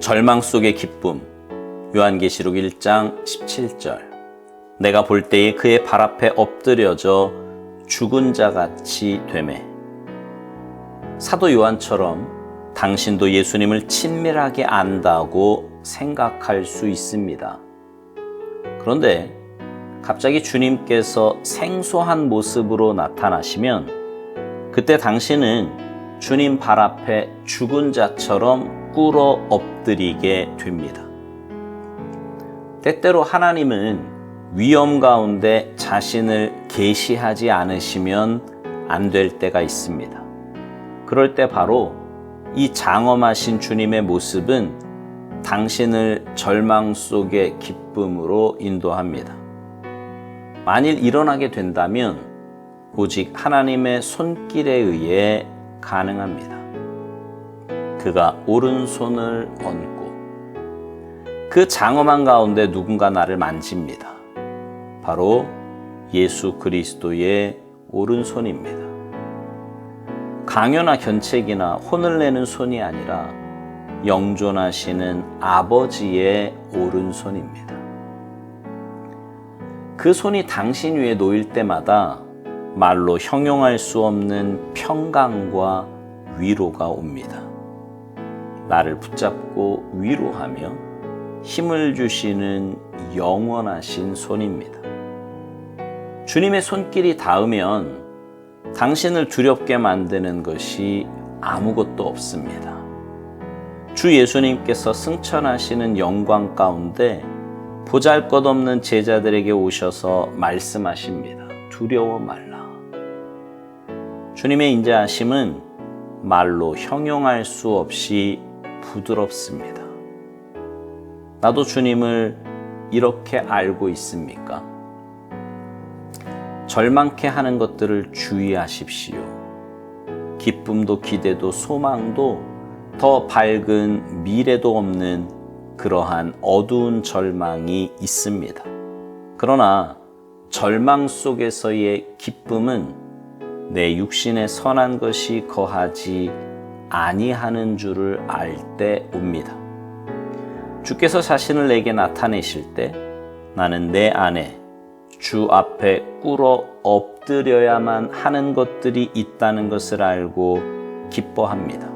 절망 속의 기쁨. 요한계시록 1장 17절. 내가 볼 때에 그의 발 앞에 엎드려져 죽은 자 같이 되매. 사도 요한처럼 당신도 예수님을 친밀하게 안다고 생각할 수 있습니다. 그런데 갑자기 주님께서 생소한 모습으로 나타나시면 그때 당신은 주님 발 앞에 죽은 자처럼 꿇어 엎드리게 됩니다. 때때로 하나님은 위험 가운데 자신을 계시하지 않으시면 안 될 때가 있습니다. 그럴 때 바로 이 장엄하신 주님의 모습은 당신을 절망 속의 기쁨으로 인도합니다. 만일 일어나게 된다면 오직 하나님의 손길에 의해 가능합니다. 그가 오른손을 얹고 그 장엄한 가운데 누군가 나를 만집니다. 바로 예수 그리스도의 오른손입니다. 강요나 견책이나 혼을 내는 손이 아니라 영존하시는 아버지의 오른손입니다. 그 손이 당신 위에 놓일 때마다 말로 형용할 수 없는 평강과 위로가 옵니다. 나를 붙잡고 위로하며 힘을 주시는 영원하신 손입니다. 주님의 손길이 닿으면 당신을 두렵게 만드는 것이 아무것도 없습니다. 주 예수님께서 승천하시는 영광 가운데 보잘것없는 제자들에게 오셔서 말씀하십니다. 두려워 말라. 주님의 인자하심은 말로 형용할 수 없이 부드럽습니다. 나도 주님을 이렇게 알고 있습니까? 절망케 하는 것들을 주의하십시오. 기쁨도 기대도 소망도 더 밝은 미래도 없는 그러한 어두운 절망이 있습니다. 그러나 절망 속에서의 기쁨은 내 육신에 선한 것이 거하지 아니하는 줄을 알 때 옵니다. 주께서 자신을 내게 나타내실 때 나는 내 안에 주 앞에 꿇어 엎드려야만 하는 것들이 있다는 것을 알고 기뻐합니다.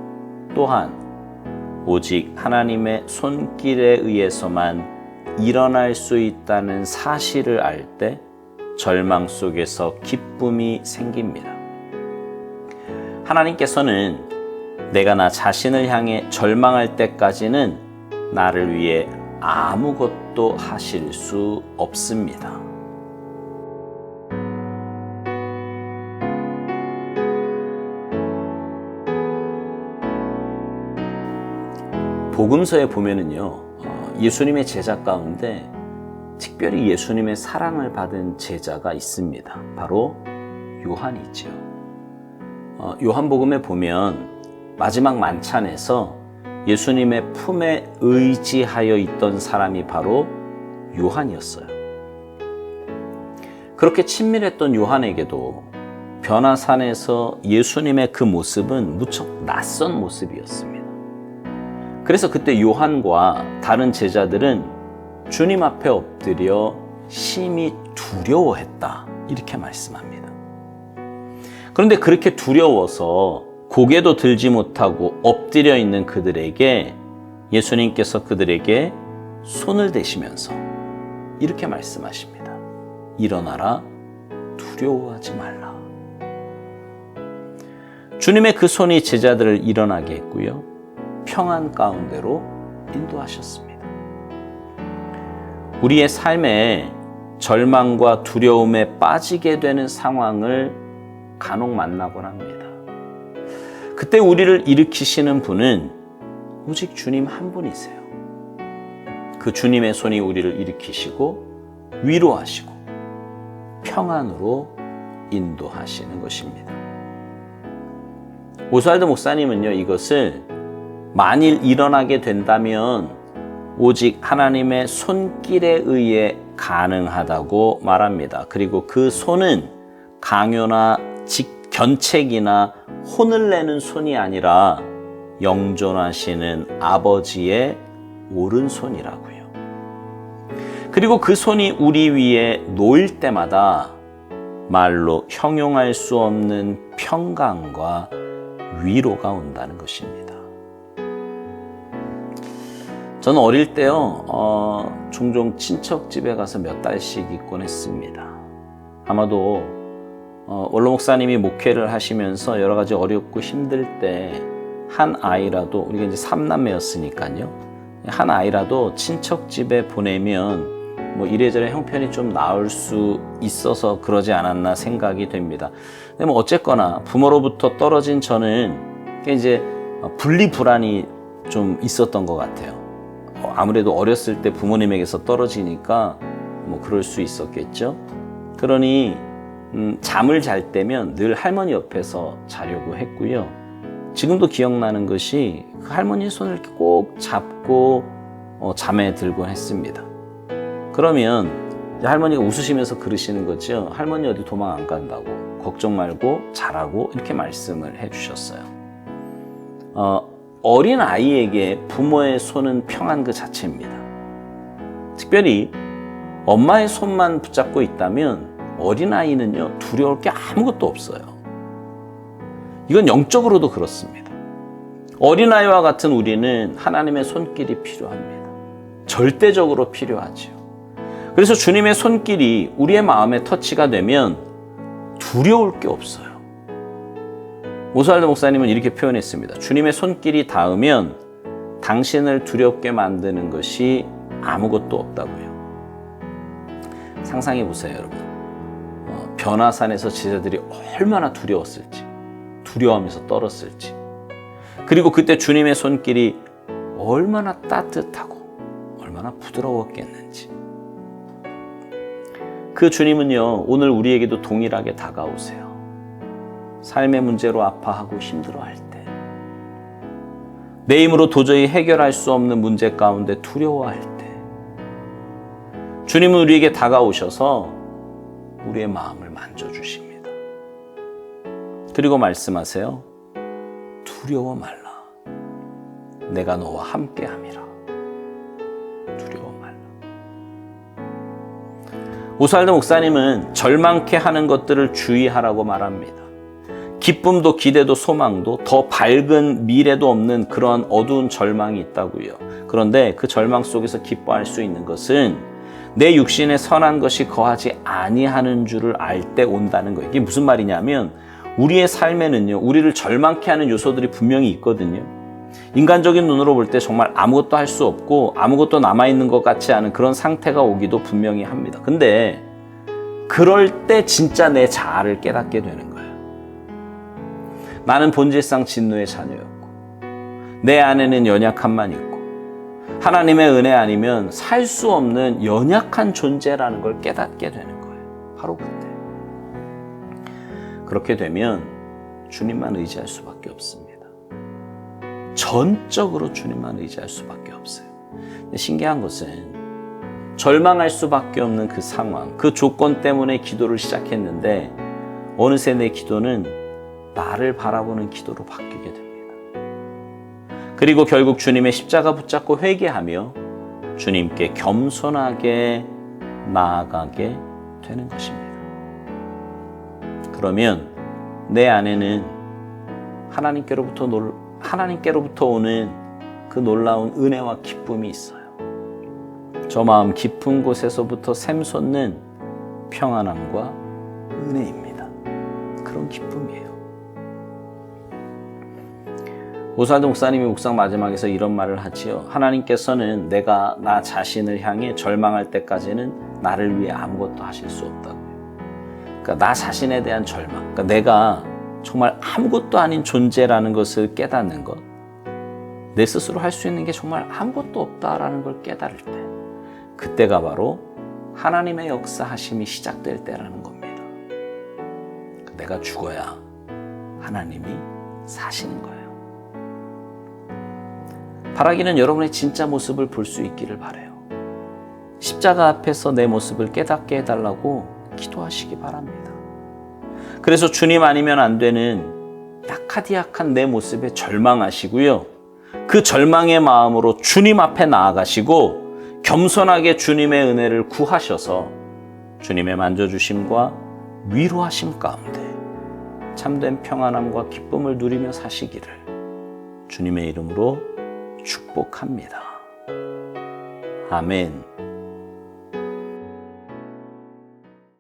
또한 오직 하나님의 손길에 의해서만 일어날 수 있다는 사실을 알 때 절망 속에서 기쁨이 생깁니다. 하나님께서는 내가 나 자신을 향해 절망할 때까지는 나를 위해 아무것도 하실 수 없습니다. 복음서에 보면은요, 예수님의 제자 가운데 특별히 예수님의 사랑을 받은 제자가 있습니다. 바로 요한이죠. 요한복음에 보면 마지막 만찬에서 예수님의 품에 의지하여 있던 사람이 바로 요한이었어요. 그렇게 친밀했던 요한에게도 변화산에서 예수님의 그 모습은 무척 낯선 모습이었습니다. 그래서 그때 요한과 다른 제자들은 주님 앞에 엎드려 심히 두려워했다, 이렇게 말씀합니다. 그런데 그렇게 두려워서 고개도 들지 못하고 엎드려 있는 그들에게 예수님께서 그들에게 손을 대시면서 이렇게 말씀하십니다. 일어나라, 두려워하지 말라. 주님의 그 손이 제자들을 일어나게 했고요, 평안 가운데로 인도하셨습니다. 우리의 삶에 절망과 두려움에 빠지게 되는 상황을 간혹 만나곤 합니다. 그때 우리를 일으키시는 분은 오직 주님 한 분이세요. 그 주님의 손이 우리를 일으키시고 위로하시고 평안으로 인도하시는 것입니다. 오스왈드 목사님은요, 이것을 만일 일어나게 된다면 오직 하나님의 손길에 의해 가능하다고 말합니다. 그리고 그 손은 강요나 견책이나 혼을 내는 손이 아니라 영존하시는 아버지의 오른손이라고요. 그리고 그 손이 우리 위에 놓일 때마다 말로 형용할 수 없는 평강과 위로가 온다는 것입니다. 저는 어릴 때요, 종종 친척 집에 가서 몇 달씩 있곤 했습니다. 아마도 원로 목사님이 목회를 하시면서 여러 가지 어렵고 힘들 때 한 아이라도, 우리가 이제 3남매였으니까요, 한 아이라도 친척 집에 보내면 뭐 이래저래 형편이 좀 나을 수 있어서 그러지 않았나 생각이 됩니다. 근데 뭐 어쨌거나 부모로부터 떨어진 저는 이제 분리불안이 좀 있었던 것 같아요. 아무래도 어렸을 때 부모님에게서 떨어지니까 뭐 그럴 수 있었겠죠. 그러니 잠을 잘 때면 늘 할머니 옆에서 자려고 했고요. 지금도 기억나는 것이 그 할머니의 손을 이렇게 꼭 잡고 잠에 들곤 했습니다. 그러면 할머니가 웃으시면서 그러시는 거죠. 할머니 어디 도망 안 간다고, 걱정 말고 자라고, 이렇게 말씀을 해주셨어요. 어린 아이에게 부모의 손은 평안 그 자체입니다. 특별히 엄마의 손만 붙잡고 있다면 어린 아이는요, 두려울 게 아무것도 없어요. 이건 영적으로도 그렇습니다. 어린아이와 같은 우리는 하나님의 손길이 필요합니다. 절대적으로 필요하지요. 그래서 주님의 손길이 우리의 마음에 터치가 되면 두려울 게 없어요. 오스왈드 목사님은 이렇게 표현했습니다. 주님의 손길이 닿으면 당신을 두렵게 만드는 것이 아무것도 없다고요. 상상해 보세요, 여러분. 변화산에서 제자들이 얼마나 두려웠을지, 두려워하면서 떨었을지, 그리고 그때 주님의 손길이 얼마나 따뜻하고 얼마나 부드러웠겠는지. 그 주님은요, 오늘 우리에게도 동일하게 다가오세요. 삶의 문제로 아파하고 힘들어할 때, 내 힘으로 도저히 해결할 수 없는 문제 가운데 두려워할 때, 주님은 우리에게 다가오셔서 우리의 마음을 만져주십니다. 그리고 말씀하세요. 두려워 말라. 내가 너와 함께함이라. 두려워 말라. 오스왈드 목사님은 절망케 하는 것들을 주의하라고 말합니다. 기쁨도 기대도 소망도 더 밝은 미래도 없는 그러한 어두운 절망이 있다고요. 그런데 그 절망 속에서 기뻐할 수 있는 것은 내 육신에 선한 것이 거하지 아니하는 줄을 알 때 온다는 거예요. 이게 무슨 말이냐면, 우리의 삶에는요, 우리를 절망케 하는 요소들이 분명히 있거든요. 인간적인 눈으로 볼 때 정말 아무것도 할 수 없고 아무것도 남아있는 것 같지 않은 그런 상태가 오기도 분명히 합니다. 근데 그럴 때 진짜 내 자아를 깨닫게 되는 거예요. 나는 본질상 진노의 자녀였고, 내 안에는 연약함만 있고, 하나님의 은혜 아니면 살 수 없는 연약한 존재라는 걸 깨닫게 되는 거예요. 바로 그때. 그렇게 되면 주님만 의지할 수밖에 없습니다. 전적으로 주님만 의지할 수밖에 없어요. 근데 신기한 것은 절망할 수밖에 없는 그 상황, 그 조건 때문에 기도를 시작했는데 어느새 내 기도는 나를 바라보는 기도로 바뀌게 됩니다. 그리고 결국 주님의 십자가 붙잡고 회개하며 주님께 겸손하게 나아가게 되는 것입니다. 그러면 내 안에는 하나님께로부터 오는 그 놀라운 은혜와 기쁨이 있어요. 저 마음 깊은 곳에서부터 샘솟는 평안함과 은혜입니다. 그런 기쁨이에요. 오스왈드 목사님이 묵상 마지막에서 이런 말을 하지요. 하나님께서는 내가 나 자신을 향해 절망할 때까지는 나를 위해 아무것도 하실 수 없다고요. 그러니까 나 자신에 대한 절망, 그러니까 내가 정말 아무것도 아닌 존재라는 것을 깨닫는 것, 내 스스로 할 수 있는 게 정말 아무것도 없다라는 걸 깨달을 때, 그때가 바로 하나님의 역사하심이 시작될 때라는 겁니다. 내가 죽어야 하나님이 사시는 거예요. 바라기는 여러분의 진짜 모습을 볼 수 있기를 바라요. 십자가 앞에서 내 모습을 깨닫게 해달라고 기도하시기 바랍니다. 그래서 주님 아니면 안 되는 약하디약한 내 모습에 절망하시고요. 그 절망의 마음으로 주님 앞에 나아가시고 겸손하게 주님의 은혜를 구하셔서 주님의 만져주심과 위로하심 가운데 참된 평안함과 기쁨을 누리며 사시기를 주님의 이름으로 축복합니다. 아멘.